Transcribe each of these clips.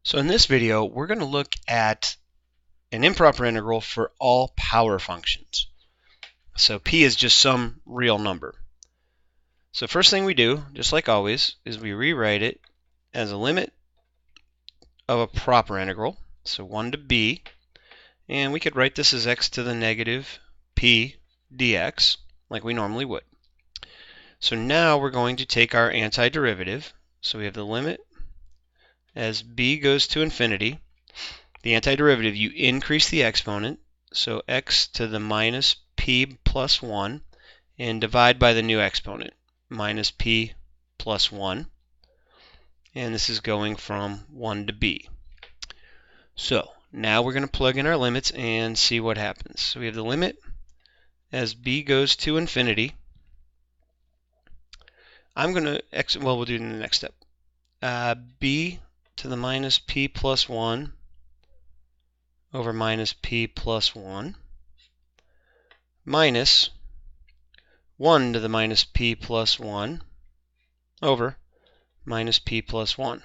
So in this video, we're going to look at an improper integral for all power functions. So p is just some real number. So first thing we do, just like always, is we rewrite it as a limit of a proper integral, so 1 to b, and we could write this as x to the negative p dx, like we normally would. So now we're going to take our antiderivative, so we have the limit as b goes to infinity. The antiderivative, you increase the exponent, so x to the minus p plus 1, and divide by the new exponent, minus p plus 1. And this is going from 1 to b. So now we're going to plug in our limits and see what happens. So we have the limit as b goes to infinity. I'm going to, we'll do it in the next step. B to the minus p plus 1 over minus p plus 1 minus 1 to the minus p plus 1 over minus p plus 1.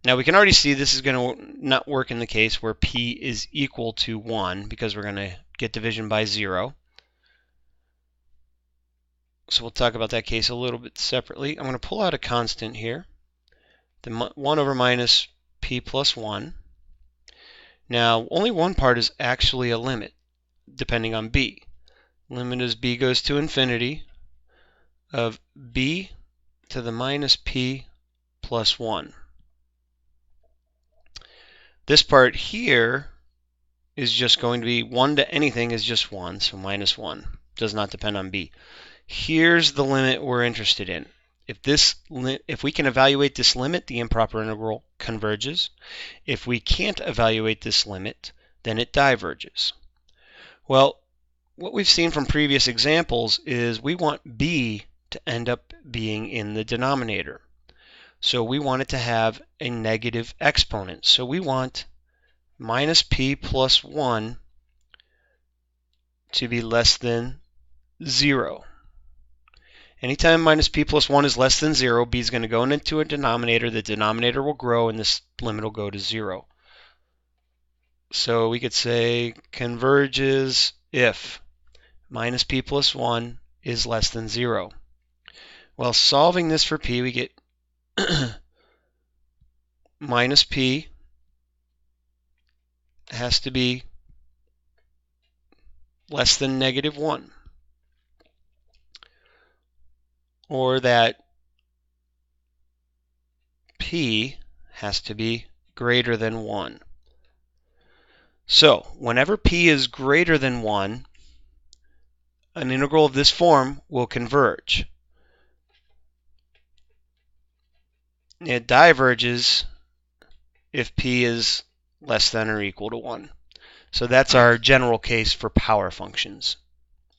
Now we can already see this is going to not work in the case where p is equal to 1 because we're going to get division by 0. So we'll talk about that case a little bit separately. I'm going to pull out a constant here, the 1 over minus p plus 1. Now, only one part is actually a limit, depending on b. Limit as b goes to infinity of b to the minus p plus 1. This part here is just going to be 1 to anything is just 1, so minus 1. Does not depend on b. Here's the limit we're interested in. If we can evaluate this limit, the improper integral converges. If we can't evaluate this limit, then it diverges. Well, what we've seen from previous examples is we want b to end up being in the denominator. So we want it to have a negative exponent. So we want minus p plus 1 to be less than 0. Anytime minus p plus 1 is less than 0, b is going to go into a denominator. The denominator will grow, and this limit will go to 0. So we could say converges if minus p plus 1 is less than 0. Well, solving this for p, we get minus p has to be less than negative 1. Or that p has to be greater than 1. So whenever p is greater than 1, an integral of this form will converge. It diverges if p is less than or equal to 1. So that's our general case for power functions.